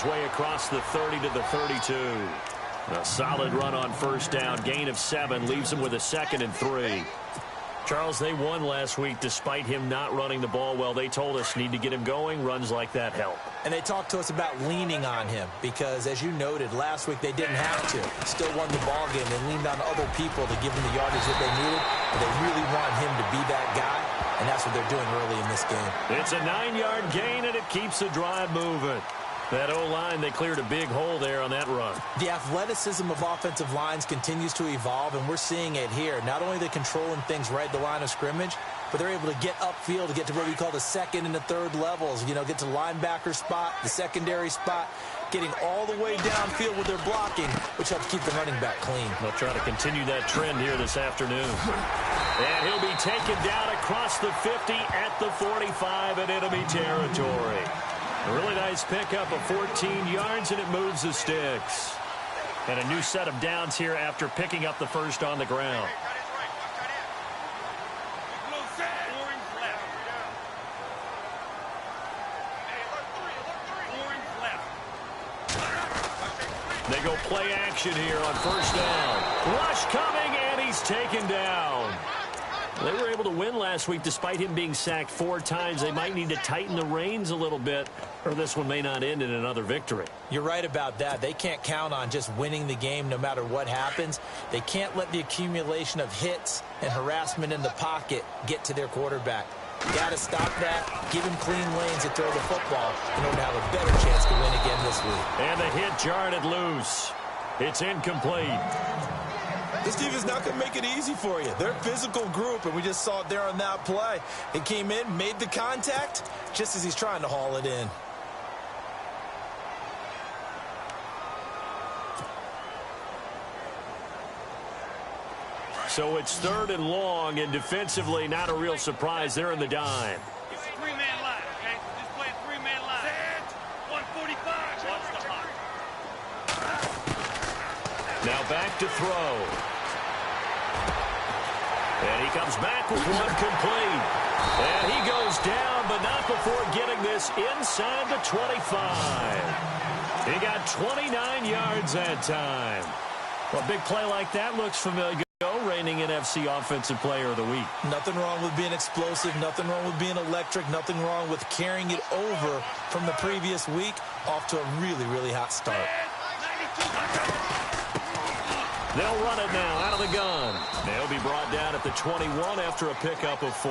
his way across the 30 to the 32. A solid run on first down. Gain of 7 leaves him with a 2nd and 3. Charles, they won last week despite him not running the ball well. They told us need to get him going. Runs like that help. And they talked to us about leaning on him because, as you noted, last week they didn't have to. Still won the ball game. They leaned on other people to give them the yardage that they needed. But they really want him to be that guy, and that's what they're doing early in this game. It's a 9-yard gain, and it keeps the drive moving. That O-line, they cleared a big hole there on that run. The athleticism of offensive lines continues to evolve, and we're seeing it here. Not only are they controlling things right at the line of scrimmage, but they're able to get upfield to get to what we call the 2nd and the 3rd levels. You know, get to the linebacker spot, the secondary spot, getting all the way downfield with their blocking, which helps keep the running back clean. They'll try to continue that trend here this afternoon. And he'll be taken down across the 50 at the 45 in enemy territory. A really nice pickup of 14 yards, and it moves the sticks. And a new set of downs here after picking up the first on the ground. They go play action here on first down. Rush coming, and he's taken down. They were able to win last week despite him being sacked 4 times. They might need to tighten the reins a little bit, or this one may not end in another victory. You're right about that. They can't count on just winning the game no matter what happens. They can't let the accumulation of hits and harassment in the pocket get to their quarterback. Got to stop that, give him clean lanes to throw the football in order to have a better chance to win again this week. And the hit jarred it loose. It's incomplete. This team is not going to make it easy for you. They're a physical group, and we just saw it there on that play. It came in, made the contact, just as he's trying to haul it in. So it's 3rd and long, and defensively not a real surprise. They're in the dime. It's a 3-man line, okay? Just play a 3-man line. Set. 145. Watch the hot. Now back to throw. And he comes back with one complete. And he goes down, but not before getting this inside the 25. He got 29 yards that time. Well, a big play like that looks familiar. Reigning NFC Offensive Player of the Week. Nothing wrong with being explosive. Nothing wrong with being electric. Nothing wrong with carrying it over from the previous week off to a really, really hot start. They'll run it now out of the gun. They'll be brought down at the 21 after a pickup of 4.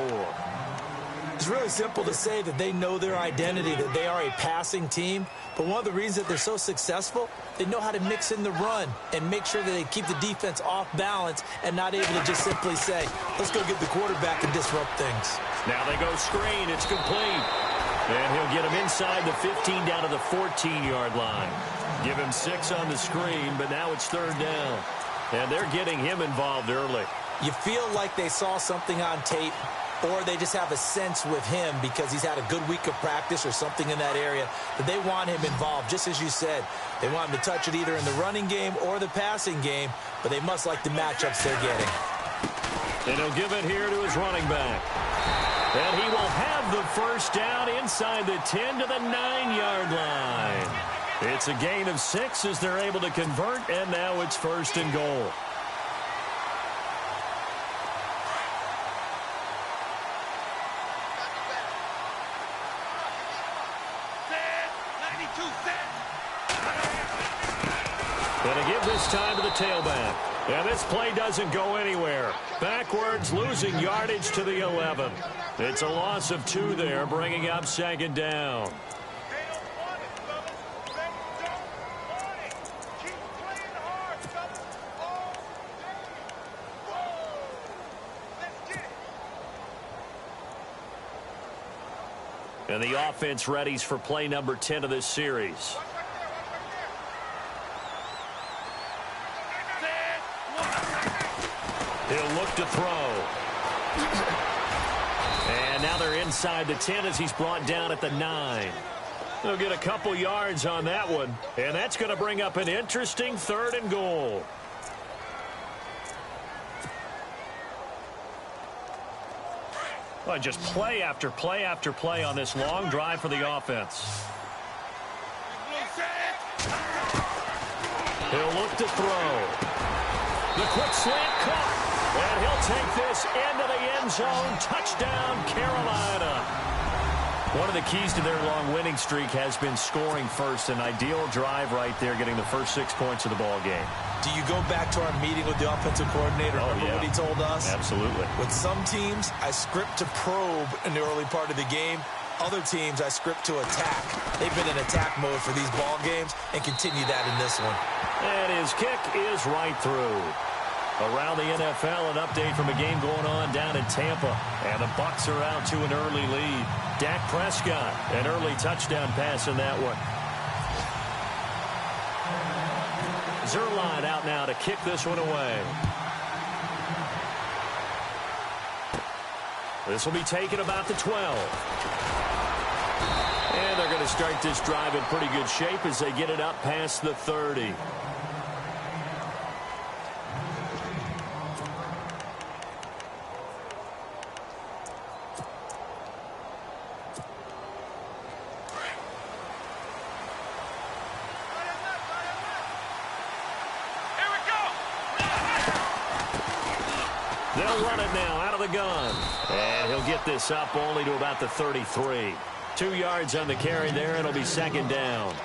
It's really simple to say that they know their identity, that they are a passing team. But one of the reasons that they're so successful, they know how to mix in the run and make sure that they keep the defense off balance and not able to just simply say, let's go get the quarterback and disrupt things. Now they go screen. It's complete. And he'll get him inside the 15 down to the 14-yard line. Give him 6 on the screen, but now it's 3rd down. And they're getting him involved early. You feel like they saw something on tape, or they just have a sense with him because he's had a good week of practice or something in that area that they want him involved. Just as you said, they want him to touch it either in the running game or the passing game, but they must like the matchups they're getting. And he'll give it here to his running back. And he will have the first down inside the 10 to the 9-yard line. It's a gain of 6 as they're able to convert, and now it's 1st and goal. Going to give this time to the tailback. And this play doesn't go anywhere. Backwards, losing yardage to the 11. It's a loss of 2 there, bringing up 2nd down. And the offense readies for play number 10 of this series. He'll look to throw. And now they're inside the 10 as he's brought down at the 9. They'll get a couple yards on that one. And that's going to bring up an interesting 3rd and goal. Well, just play after play after play on this long drive for the offense. He'll look to throw. The quick slant caught. And he'll take this into the end zone. Touchdown, Carolina. One of the keys to their long winning streak has been scoring first. An ideal drive right there, getting the first 6 points of the ball game. Do you go back to our meeting with the offensive coordinator? Remember what he told us? Absolutely. With some teams, I script to probe in the early part of the game. Other teams, I script to attack. They've been in attack mode for these ball games and continue that in this one. And his kick is right through. Around the NFL, an update from a game going on down in Tampa. And the Bucs are out to an early lead. Dak Prescott, an early touchdown pass in that one. Zerline out now to kick this one away. This will be taken about the 12. And they're going to start this drive in pretty good shape as they get it up past the 30. They'll run it now out of the gun. And he'll get this up only to about the 33. 2 yards on the carry there. It'll be second down.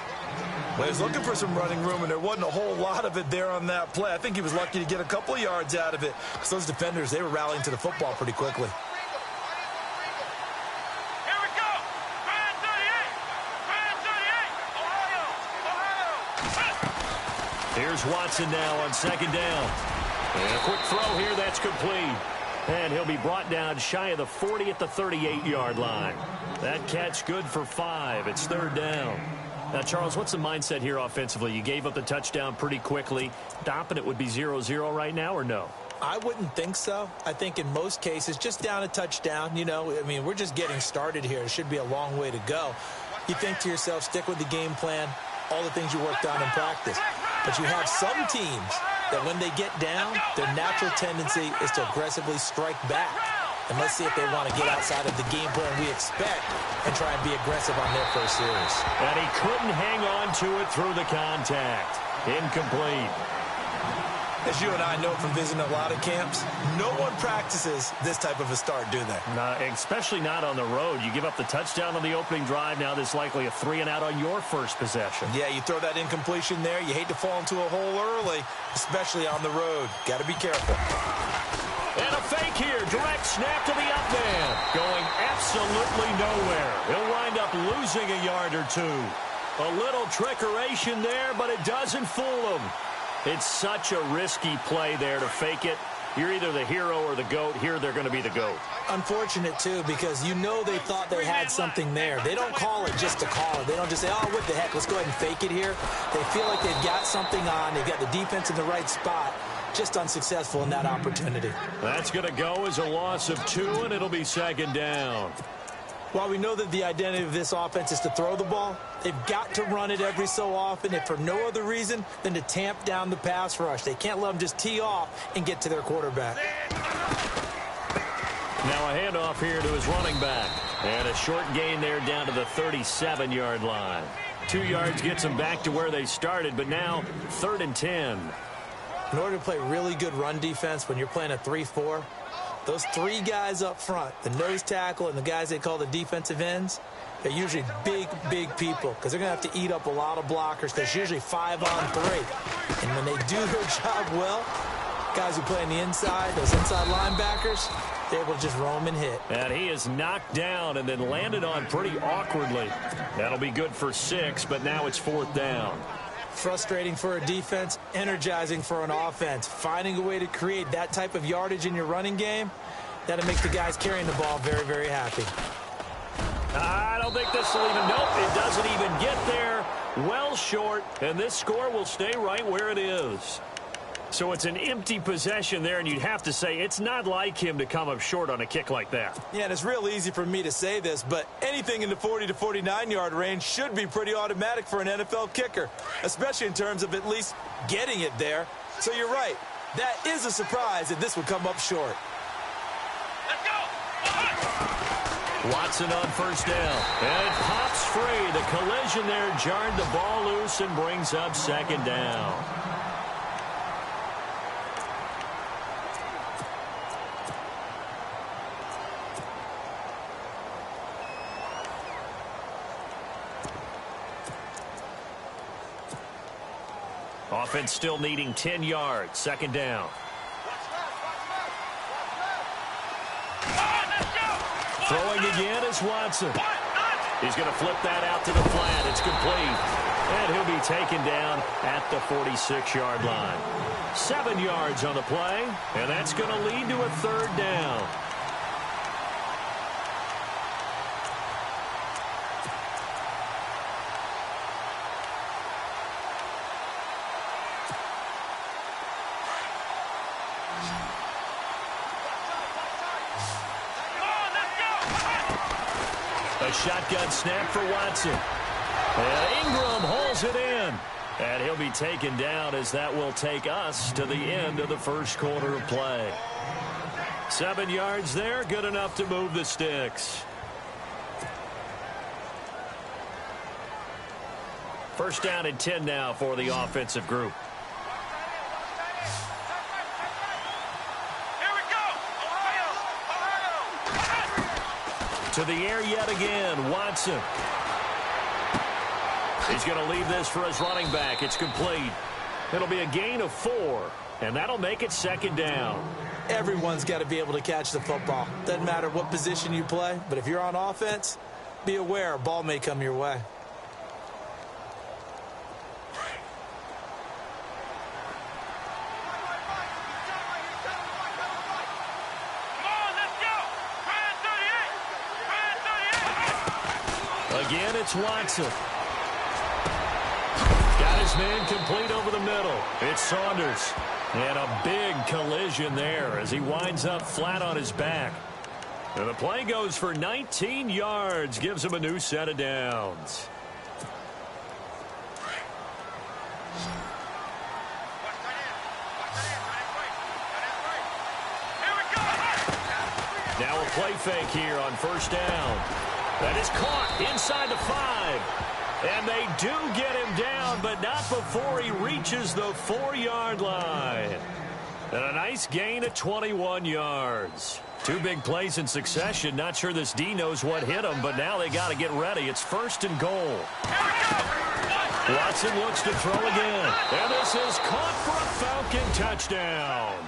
Well, he was looking for some running room, and there wasn't a whole lot of it there on that play. I think he was lucky to get a couple of yards out of it because those defenders, they were rallying to the football pretty quickly. Here we go. Brand 38. Brand 38. Ohio. Here's Watson now on second down. And a quick throw here, that's complete. And he'll be brought down shy of the 40 at the 38-yard line. That catch good for 5. It's third down. Now, Charles, what's the mindset here offensively? You gave up the touchdown pretty quickly. Dominant would be 0-0 right now, or no? I wouldn't think so. I think in most cases, just down a touchdown, you know, I mean, we're just getting started here. It should be a long way to go. You think to yourself, stick with the game plan, all the things you worked on in practice. But you have some teams that when they get down, their natural tendency is to aggressively strike back. And let's see if they want to get outside of the game plan we expect and try and be aggressive on their first series. And he couldn't hang on to it through the contact. Incomplete. As you and I know from visiting a lot of camps, no one practices this type of a start, do they? No, especially not on the road. You give up the touchdown on the opening drive. Now there's likely a 3-and-out on your first possession. Yeah, you throw that incompletion there. You hate to fall into a hole early, especially on the road. Got to be careful. And a fake here. Direct snap to the up man. Going absolutely nowhere. He'll wind up losing a yard or two. A little trickeration there, but it doesn't fool him. It's such a risky play there to fake it. You're either the hero or the GOAT. Here they're going to be the GOAT. Unfortunate, too, because you know they thought they had something there. They don't call it just to call it. They don't just say, oh, what the heck, let's go ahead and fake it here. They feel like they've got something on. They've got the defense in the right spot. Just unsuccessful in that opportunity. That's going to go as a loss of 2, and it'll be second down. While we know that the identity of this offense is to throw the ball, they've got to run it every so often, if for no other reason than to tamp down the pass rush. They can't let them just tee off and get to their quarterback. Now a handoff here to his running back. And a short gain there down to the 37-yard line. 2 yards gets them back to where they started, but now 3rd and 10. In order to play really good run defense when you're playing a 3-4, those 3 guys up front, the nose tackle and the guys they call the defensive ends, they're usually big, big people because they're going to have to eat up a lot of blockers. There's usually 5 on 3. And when they do their job well, guys who play on the inside, those inside linebackers, they're able to just roam and hit. And he is knocked down and then landed on pretty awkwardly. That'll be good for 6, but now it's 4th down. Frustrating for a defense, energizing for an offense. Finding a way to create that type of yardage in your running game, that'll make the guys carrying the ball very, very happy. I don't think this will even, nope, it doesn't even get there. Well short, and this score will stay right where it is. So it's an empty possession there, and you'd have to say it's not like him to come up short on a kick like that. Yeah, and it's real easy for me to say this, but anything in the 40 to 49-yard range should be pretty automatic for an NFL kicker, especially in terms of at least getting it there. So you're right. That is a surprise that this would come up short. Let's go. Watson on first down. And it pops free. The collision there jarred the ball loose and brings up second down. offense still needing 10 yards. Second down. Throwing again is Watson. He's going to flip that out to the flat. It's complete. And he'll be taken down at the 46-yard line. 7 yards on the play, and that's going to lead to a third down. A shotgun snap for Watson. And Ingram holds it in. And he'll be taken down as that will take us to the end of the first quarter of play. 7 yards there, good enough to move the sticks. First down and 10 now for the offensive group. To the air yet again, Watson. He's going to leave this for his running back. It's complete. It'll be a gain of 4, and that'll make it second down. Everyone's got to be able to catch the football. Doesn't matter what position you play, but if you're on offense, be aware a ball may come your way. Again, it's Watson. Got his man complete over the middle. It's Saunders. And a big collision there as he winds up flat on his back. And the play goes for 19 yards. Gives him a new set of downs. Now a play fake here on first down. That is caught inside the 5. And they do get him down, but not before he reaches the 4-yard line. And a nice gain of 21 yards. 2 big plays in succession. Not sure this D knows what hit him, but now they got to get ready. It's first and goal. Watson looks to throw again. And this is caught for a Falcon touchdown.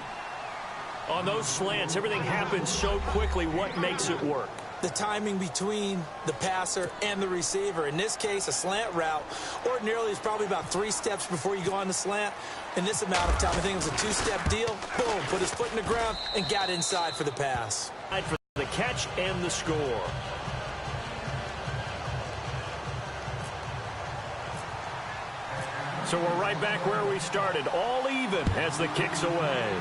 On those slants, everything happens so quickly. What makes it work? The timing between the passer and the receiver. In this case, a slant route ordinarily is probably about 3 steps before you go on the slant. In this amount of time, I think it was a 2-step deal. Boom, put his foot in the ground and got inside for the pass. For the catch and the score. So we're right back where we started, all even as the kick's away.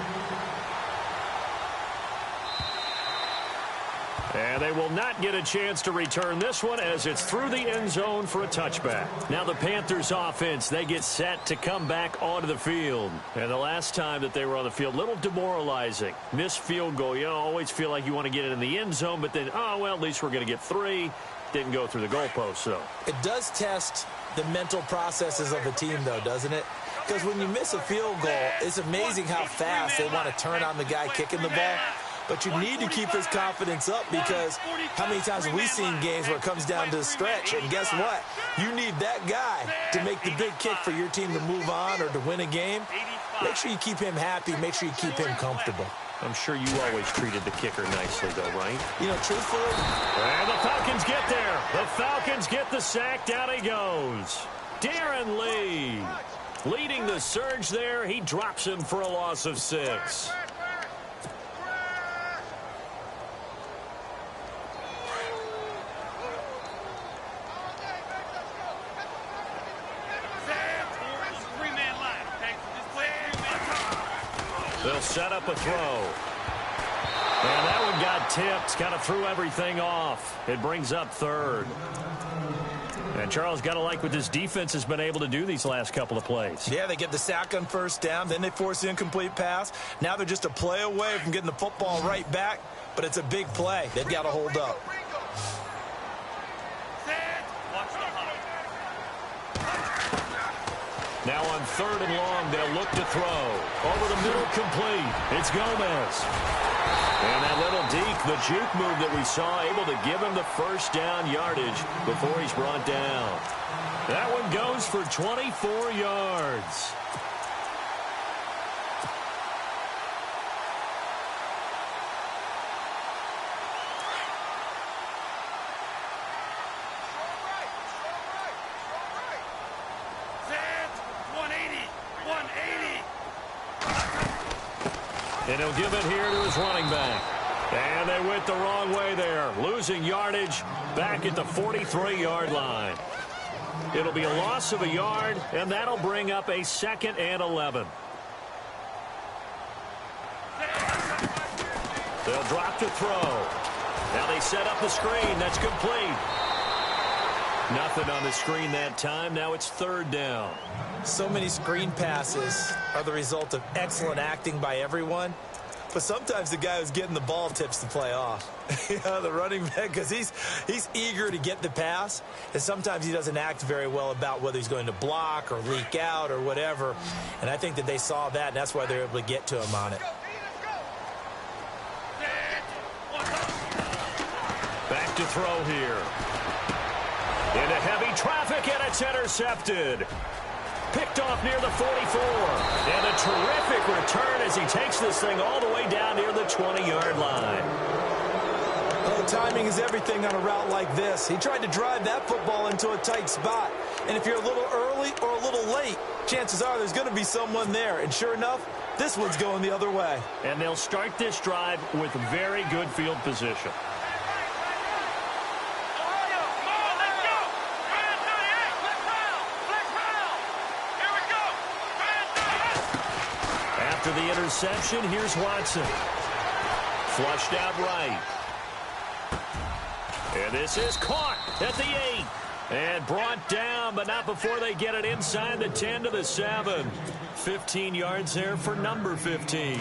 And they will not get a chance to return this one as it's through the end zone for a touchback. Now the Panthers offense, they get set to come back onto the field. And the last time that they were on the field, a little demoralizing. Missed field goal. You always feel like you want to get it in the end zone, but then, oh, well, at least we're going to get 3. Didn't go through the goalpost, so. It does test the mental processes of a team, though, doesn't it? Because when you miss a field goal, it's amazing how fast they want to turn on the guy kicking the ball. But you need to keep his confidence up because how many times have we seen games where it comes down to the stretch? And guess what? You need that guy to make the big kick for your team to move on or to win a game. Make sure you keep him happy. Make sure you keep him comfortable. I'm sure you always treated the kicker nicely, though, right? You know, truthfully. And the Falcons get there. The Falcons get the sack. Down he goes. Darren Lee leading the surge there. He drops him for a loss of 6. They'll set up a throw. And that one got tipped. Kind of threw everything off. It brings up third. And Charles, got to like what this defense has been able to do these last couple of plays. Yeah, they get the sack on first down. Then they force the incomplete pass. Now they're just a play away from getting the football right back. But it's a big play. They've got to hold up. Now on 3rd and long, they'll look to throw. Over the middle, complete. It's Gomez. And that little deke, the juke move that we saw, able to give him the first down yardage before he's brought down. That one goes for 24 yards. And he'll give it here to his running back. And they went the wrong way there, losing yardage back at the 43-yard line. It'll be a loss of a yard, and that'll bring up a 2nd and 11. They'll drop to throw. Now they set up the screen. That's complete. Nothing on the screen that time. Now it's 3rd down. So many screen passes are the result of excellent acting by everyone. But sometimes the guy who's getting the ball tips the play off. The running back, because he's eager to get the pass, and sometimes he doesn't act very well about whether he's going to block or leak out or whatever. And I think that they saw that, and that's why they're able to get to him on it. Back to throw here. Into heavy traffic, and it's intercepted. Picked off near the 44. And a terrific return as he takes this thing all the way down near the 20-yard line. Oh, timing is everything on a route like this. He tried to drive that football into a tight spot. And if you're a little early or a little late, chances are there's going to be someone there. And sure enough, this one's going the other way. And they'll start this drive with very good field position. After the interception, here's Watson. Flushed out right. And this is caught at the 8. And brought down, but not before they get it inside the 10 to the 7. 15 yards there for number 15.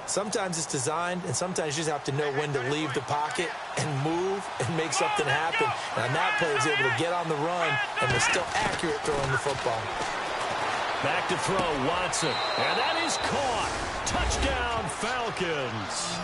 Sometimes it's designed, and sometimes you just have to know when to leave the pocket and move and make something happen. And on that play, he was able to get on the run and was still accurate throwing the football. Back to throw, Watson. And that is caught. Touchdown, Falcons.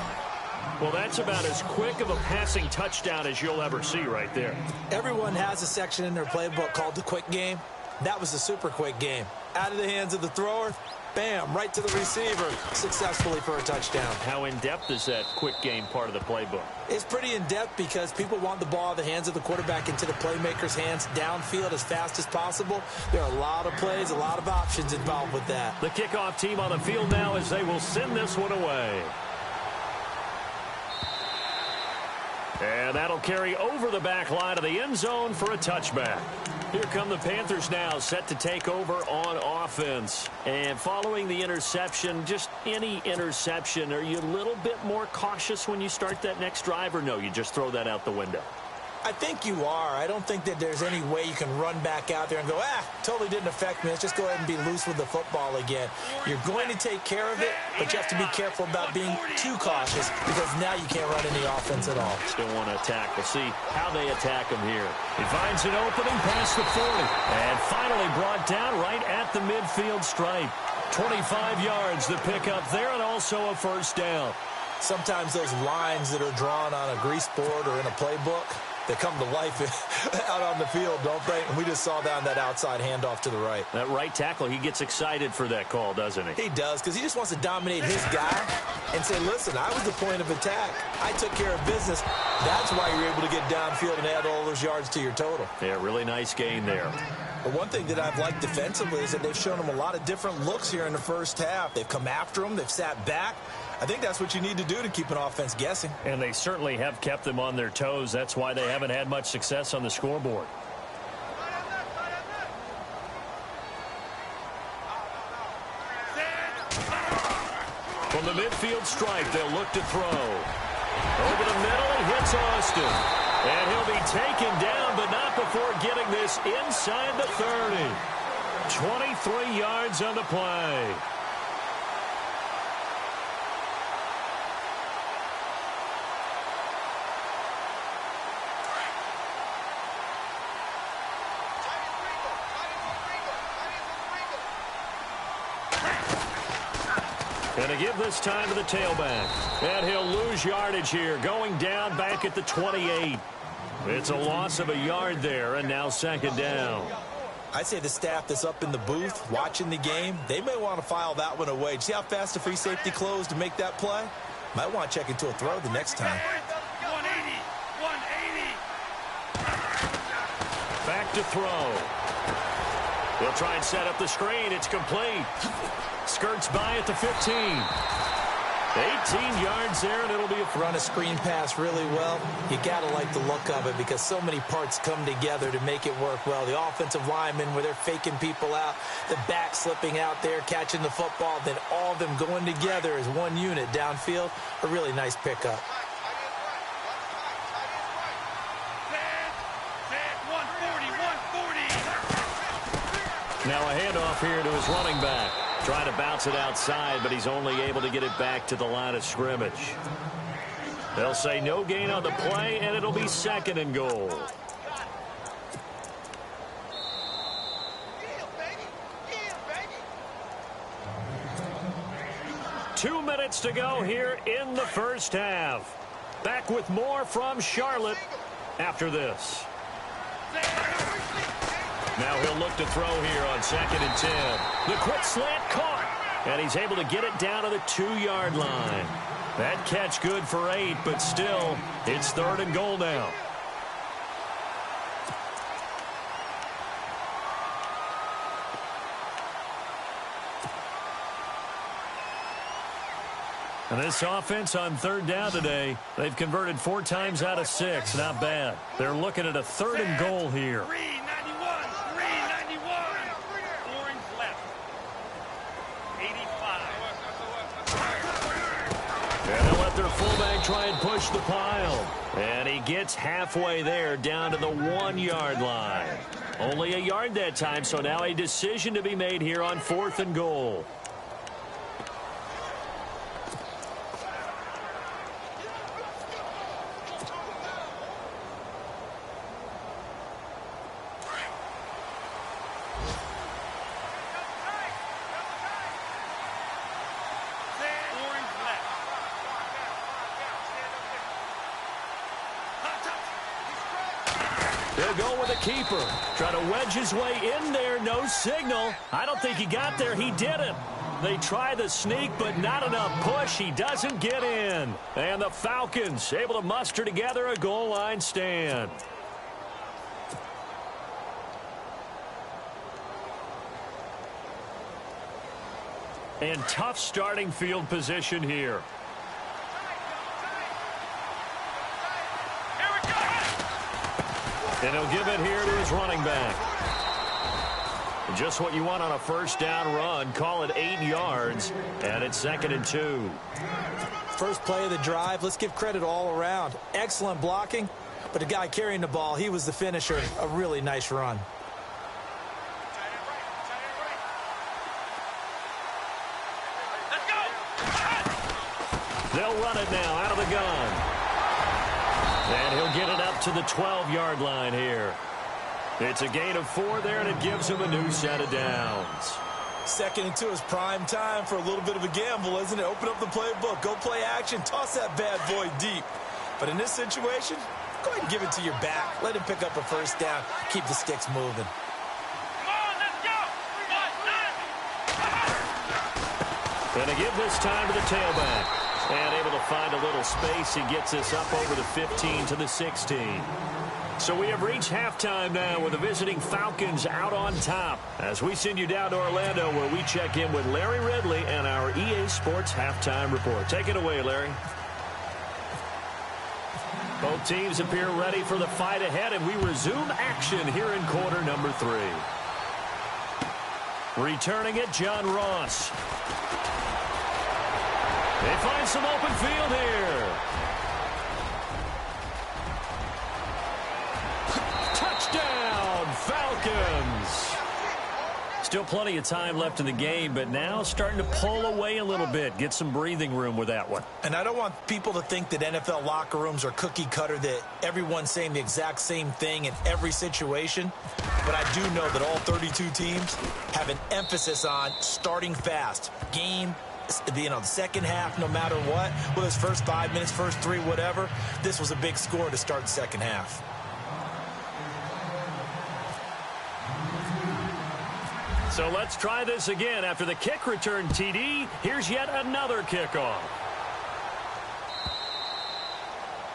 Well, that's about as quick of a passing touchdown as you'll ever see right there. Everyone has a section in their playbook called the quick game. That was a super quick game. Out of the hands of the thrower, bam, right to the receiver, successfully for a touchdown. How in-depth is that quick game part of the playbook? It's pretty in-depth because people want the ball out of the hands of the quarterback into the playmaker's hands downfield as fast as possible. There are a lot of plays, a lot of options involved with that. The kickoff team on the field now as they will send this one away. And that'll carry over the back line of the end zone for a touchback. Here come the Panthers now, set to take over on offense. And following the interception, just any interception, are you a little bit more cautious when you start that next drive, or no, you just throw that out the window? I think you are. I don't think that there's any way you can run back out there and go, totally didn't affect me. Let's just go ahead and be loose with the football again. You're going to take care of it, but you have to be careful about being too cautious because now you can't run any offense at all. Still want to attack. We'll see how they attack him here. He finds an opening past the 40 and finally brought down right at the midfield stripe. 25 yards to pick up there and also a first down. Sometimes those lines that are drawn on a grease board or in a playbook, they come to life out on the field, don't they? And we just saw that on that outside handoff to the right. That right tackle, he gets excited for that call, doesn't he? He does, because he just wants to dominate his guy and say, listen, I was the point of attack. I took care of business. That's why you're able to get downfield and add all those yards to your total. Yeah, really nice gain there. But one thing that I've liked defensively is that they've shown him a lot of different looks here in the first half. They've come after him. They've sat back. I think that's what you need to do to keep an offense guessing. And they certainly have kept them on their toes. That's why they haven't had much success on the scoreboard. From the midfield stripe, they'll look to throw. Over the middle, he hits Austin. And he'll be taken down, but not before getting this inside the 30. 23 yards on the play. And to give this time to the tailback. And he'll lose yardage here, going down back at the 28. It's a loss of a yard there, and now second down. I'd say the staff that's up in the booth watching the game, they may want to file that one away. See how fast the free safety closed to make that play? Might want to check into a throw the next time. 180. Back to throw. They'll try and set up the screen. It's complete. Skirts by at the 15. 18 yards there, and it'll be a run a screen pass really well. You got to like the look of it because so many parts come together to make it work well. The offensive linemen where they're faking people out, the back slipping out there, catching the football, then all of them going together as one unit downfield. A really nice pickup. Now a handoff here to his running back. Trying to bounce it outside, but he's only able to get it back to the line of scrimmage. They'll say no gain on the play, and it'll be 2nd and goal. Two minutes to go here in the first half. Back with more from Charlotte after this. Now he'll look to throw here on 2nd and 10. The quick slant caught, and he's able to get it down to the 2-yard line. That catch good for 8, but still, it's 3rd and goal now. And this offense on 3rd down today, they've converted 4 times out of 6. Not bad. They're looking at a 3rd and goal here. Their fullback try and push the pile. And he gets halfway there down to the 1-yard line. Only a yard that time, so now a decision to be made here on 4th and goal. They'll go with a keeper. Trying to wedge his way in there. No signal. I don't think he got there. He didn't. They try the sneak, but not enough push. He doesn't get in. And the Falcons able to muster together a goal line stand. And tough starting field position here. And he'll give it here to his running back. Just what you want on a first down run. Call it 8 yards, and it's 2nd and 2. First play of the drive. Let's give credit all around. Excellent blocking, but the guy carrying the ball, he was the finisher. A really nice run. They'll run it now out of the gun. And he'll get it up to the 12-yard line here. It's a gain of 4 there, and it gives him a new set of downs. 2nd and 2 is prime time for a little bit of a gamble, isn't it? Open up the playbook, go play action, toss that bad boy deep. But in this situation, go ahead and give it to your back. Let him pick up a first down. Keep the sticks moving. And to give this time to the tailback. And able to find a little space. He gets us up over the 15 to the 16. So we have reached halftime now with the visiting Falcons out on top. As we send you down to Orlando where we check in with Larry Ridley and our EA Sports Halftime Report. Take it away, Larry. Both teams appear ready for the fight ahead, and we resume action here in quarter number 3. Returning it, John Ross. They find some open field here. Touchdown, Falcons. Still plenty of time left in the game, but now starting to pull away a little bit. Get some breathing room with that one. And I don't want people to think that NFL locker rooms are cookie cutter, that everyone's saying the exact same thing in every situation. But I do know that all 32 teams have an emphasis on starting fast. Game, the second half, no matter what, whether it's first 5 minutes, first 3, whatever, this was a big score to start the second half. So let's try this again. After the kick return TD, here's yet another kickoff.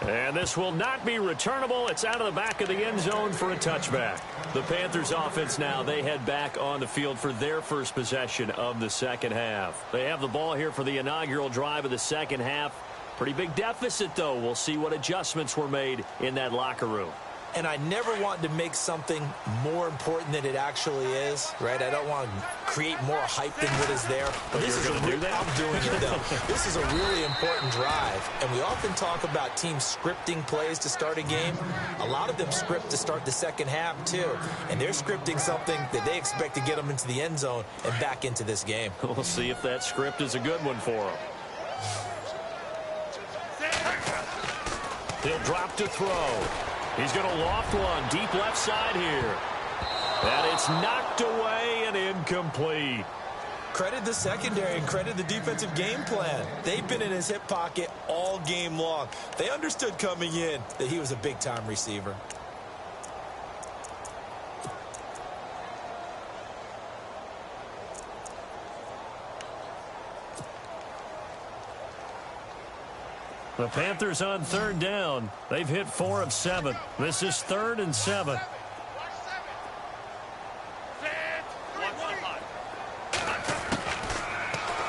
And this will not be returnable. It's out of the back of the end zone for a touchback. The Panthers offense now, they head back on the field for their first possession of the second half. They have the ball here for the inaugural drive of the second half. Pretty big deficit, though. We'll see what adjustments were made in that locker room. And I never want to make something more important than it actually is, right? I don't want to create more hype than what is there. But this is going to do that? I'm doing it, though. This is a really important drive. And we often talk about teams scripting plays to start a game. A lot of them script to start the second half, too. And they're scripting something that they expect to get them into the end zone and back into this game. We'll see if that script is a good one for them. He'll drop to throw. He's going to loft one deep left side here. And it's knocked away and incomplete. Credit the secondary and credit the defensive game plan. They've been in his hip pocket all game long. They understood coming in that he was a big-time receiver. The Panthers on third down. They've hit 4 of 7. This is 3rd and 7.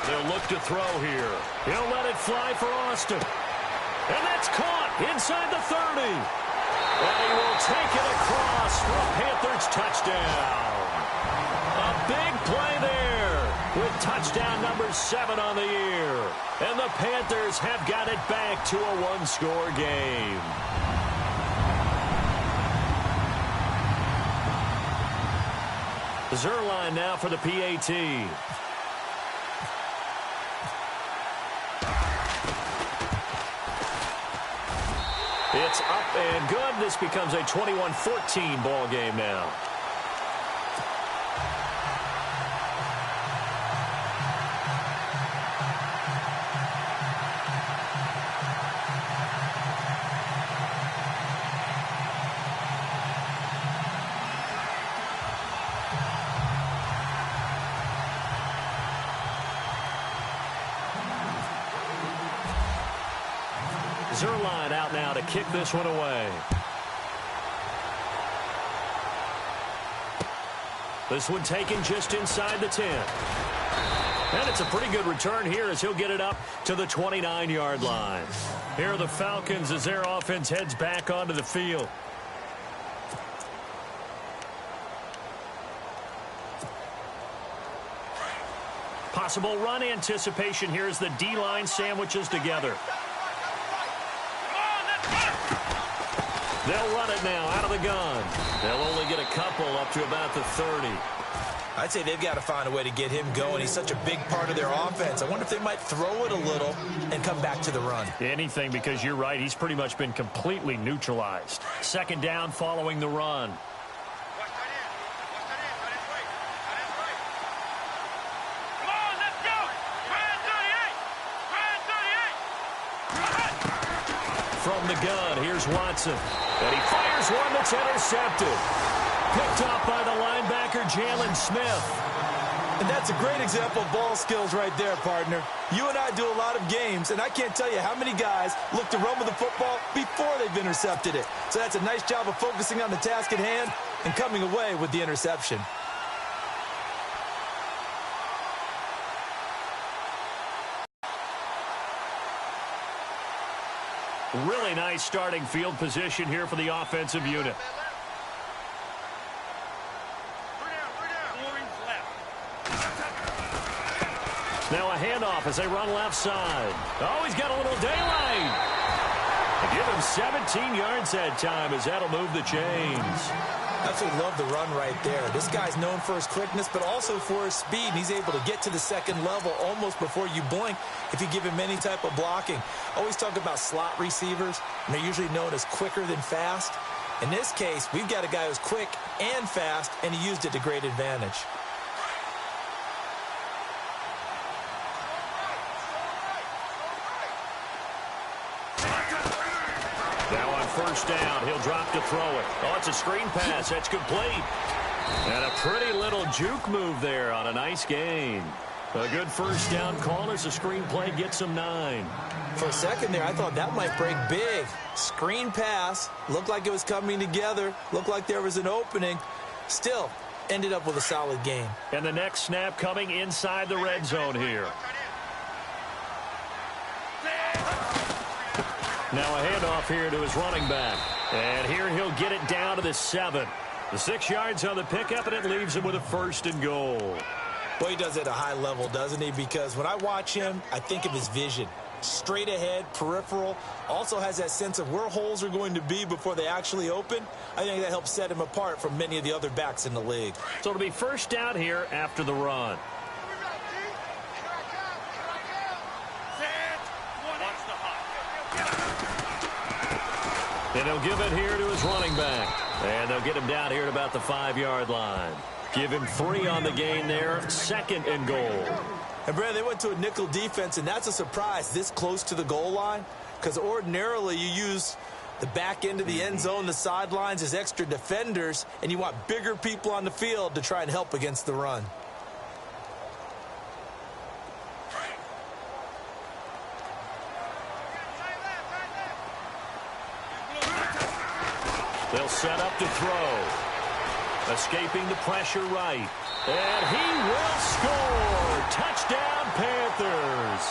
They'll look to throw here. He'll let it fly for Austin. And that's caught inside the 30. And he will take it across for a Panthers touchdown. A big play there with touchdown number 7 on the year. And the Panthers have got it back to a one-score game. Zerline now for the PAT. It's up and good. This becomes a 21-14 ball game now. Zerline out now to kick this one away. This one taken just inside the 10. And it's a pretty good return here as he'll get it up to the 29-yard line. Here are the Falcons as their offense heads back onto the field. Possible run anticipation here as the D-line sandwiches together. They'll run it now out of the gun. They'll only get a couple up to about the 30. I'd say they've got to find a way to get him going. He's such a big part of their offense. I wonder if they might throw it a little and come back to the run. Anything, because you're right. He's pretty much been completely neutralized. Second down following the run. From the gun, here's Watson. And he fires one that's intercepted. Picked off by the linebacker, Jalen Smith. And that's a great example of ball skills right there, partner. You and I do a lot of games, and I can't tell you how many guys look to run with the football before they've intercepted it. So that's a nice job of focusing on the task at hand and coming away with the interception. Really nice starting field position here for the offensive unit. Now a handoff as they run left side. Oh, he's got a little daylight. Give him 17 yards that time as that'll move the chains. Absolutely love the run right there. This guy's known for his quickness, but also for his speed. And he's able to get to the second level almost before you blink if you give him any type of blocking. Always talk about slot receivers, and they're usually known as quicker than fast. In this case, we've got a guy who's quick and fast, and he used it to great advantage. First down, he'll drop to throw it. Oh, it's a screen pass. That's complete. And a pretty little juke move there on a nice gain. A good first down call as the screen play gets him 9. For a second there, I thought that might break big. Screen pass. Looked like it was coming together. Looked like there was an opening. Still, ended up with a solid game. And the next snap coming inside the red zone here. Now a handoff here to his running back. And here he'll get it down to the 7. The 6 yards on the pickup, and it leaves him with a 1st and goal. Well, he does it at a high level, doesn't he? Because when I watch him, I think of his vision. Straight ahead, peripheral. Also has that sense of where holes are going to be before they actually open. I think that helps set him apart from many of the other backs in the league. So it'll be first down here after the run. And he'll give it here to his running back. And they'll get him down here at about the 5-yard line. Give him 3 on the gain there. 2nd and goal. And, Brad, they went to a nickel defense, and that's a surprise this close to the goal line. Because ordinarily you use the back end of the end zone, the sidelines as extra defenders, and you want bigger people on the field to try and help against the run. They'll set up to throw. Escaping the pressure right. And he will score. Touchdown, Panthers.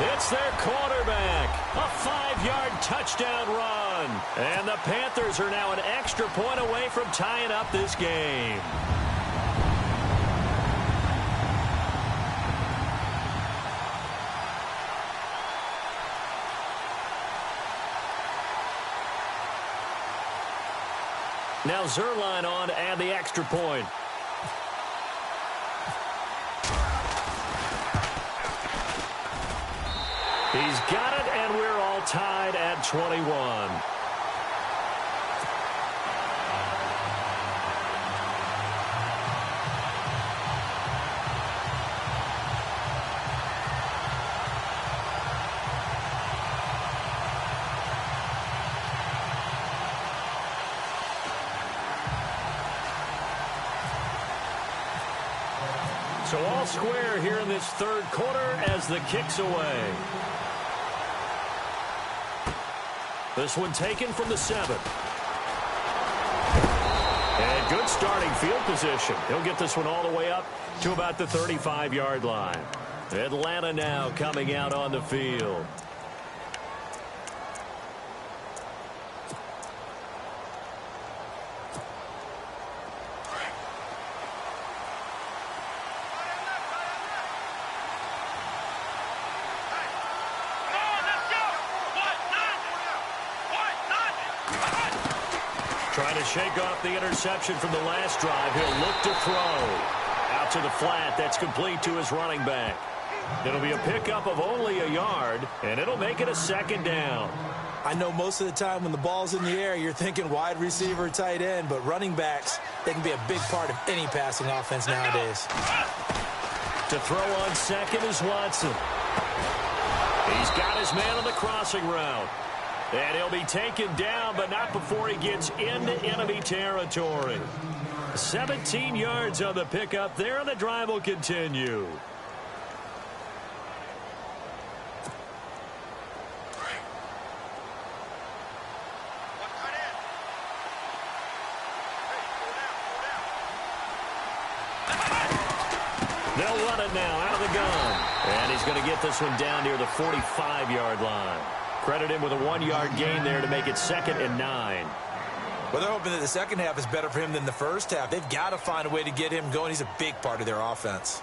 It's their quarterback. A 5-yard touchdown run. And the Panthers are now an extra point away from tying up this game. Now Zerline on to add the extra point. He's got it, and we're all tied at 21. So all square here in this third quarter as the kick's away. This one taken from the 7. And good starting field position. He'll get this one all the way up to about the 35-yard line. Atlanta now coming out on the field. Trying to shake off the interception from the last drive. He'll look to throw. Out to the flat. That's complete to his running back. It'll be a pickup of only a yard, and it'll make it a 2nd down. I know most of the time when the ball's in the air, you're thinking wide receiver, tight end, but running backs, they can be a big part of any passing offense nowadays. To throw on 2nd is Watson. He's got his man on the crossing route. And he'll be taken down, but not before he gets into enemy territory. 17 yards on the pickup there, and the drive will continue. They'll run it now out of the gun. And he's going to get this one down near the 45-yard line. Credit him with a 1-yard gain there to make it 2nd and 9. Well, they're hoping that the second half is better for him than the first half. They've got to find a way to get him going. He's a big part of their offense.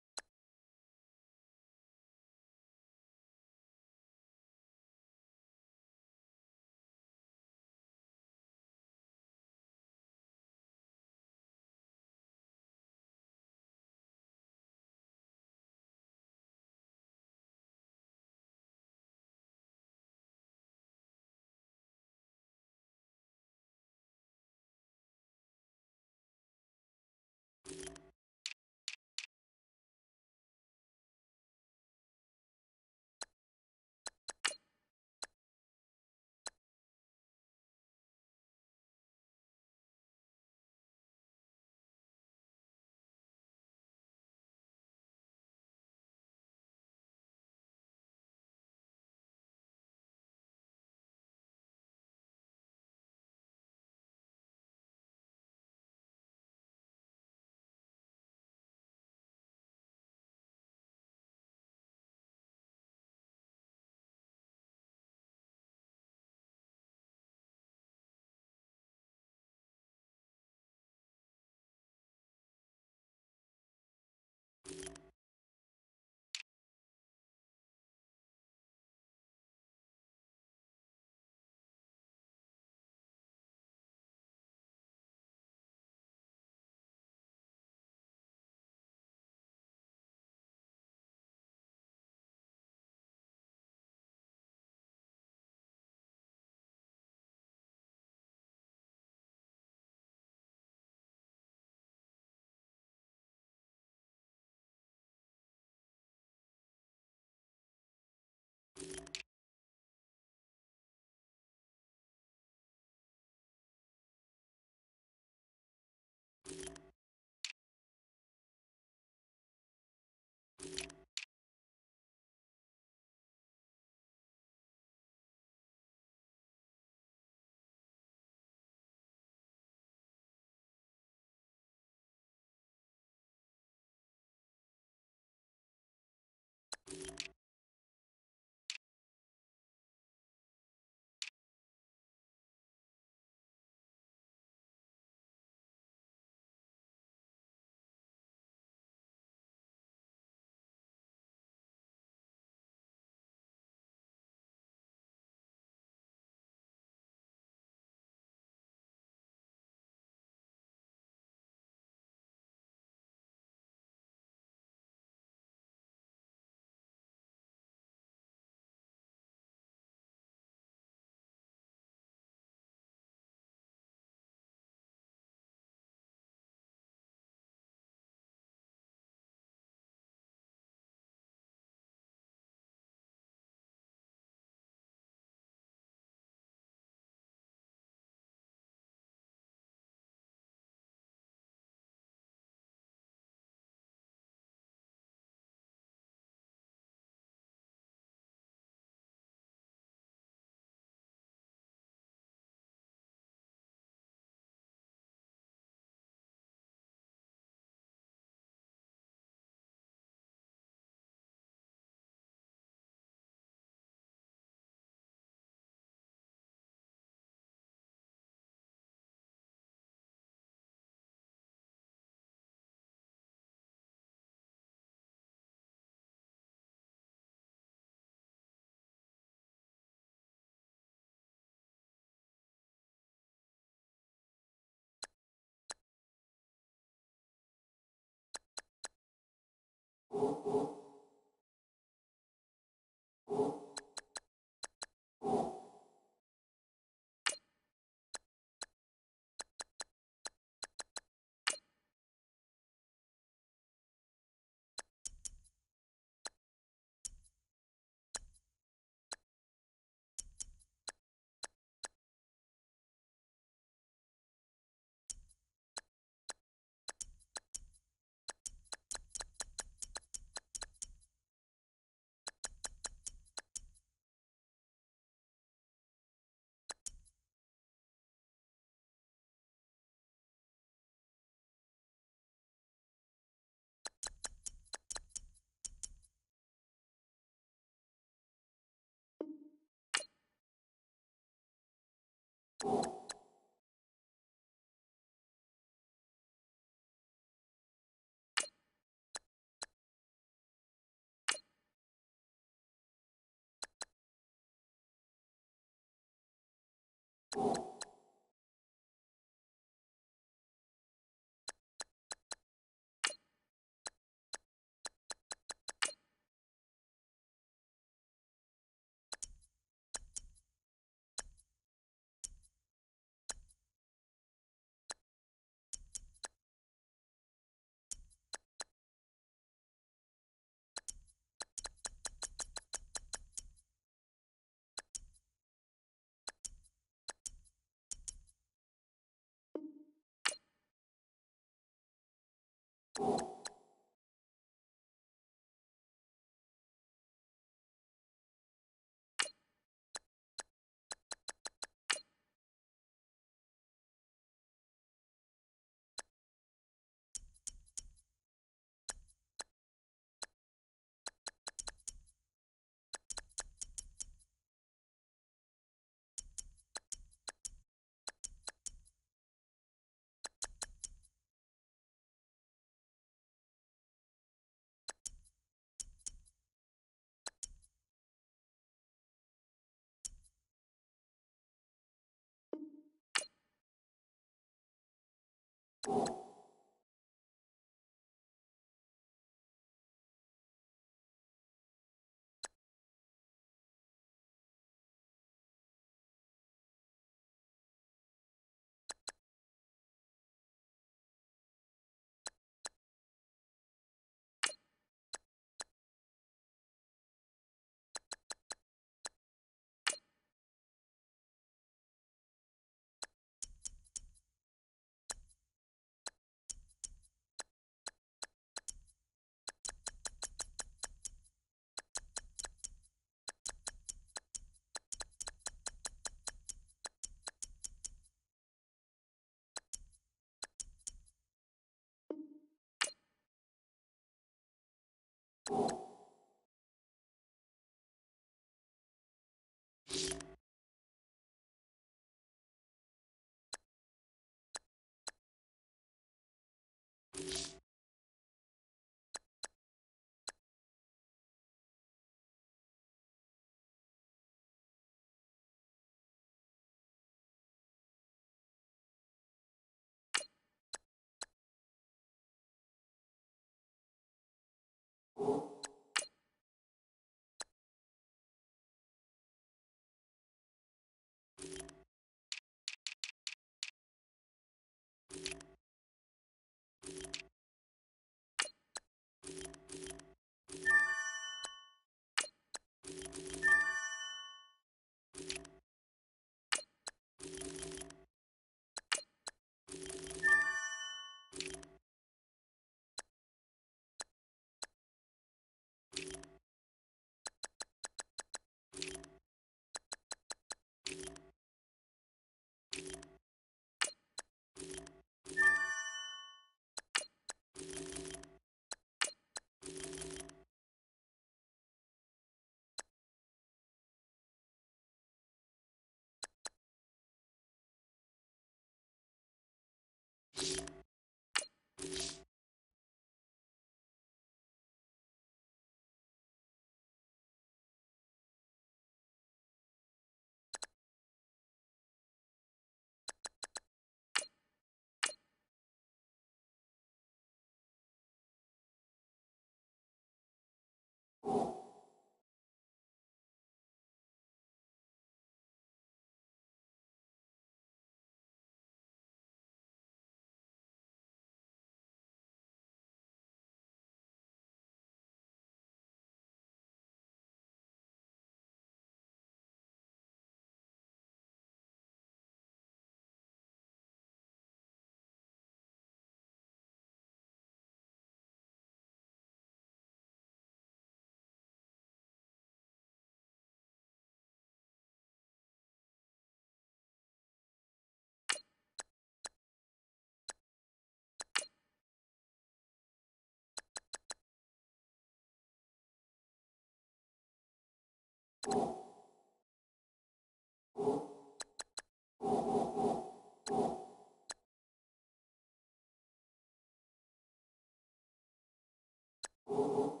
You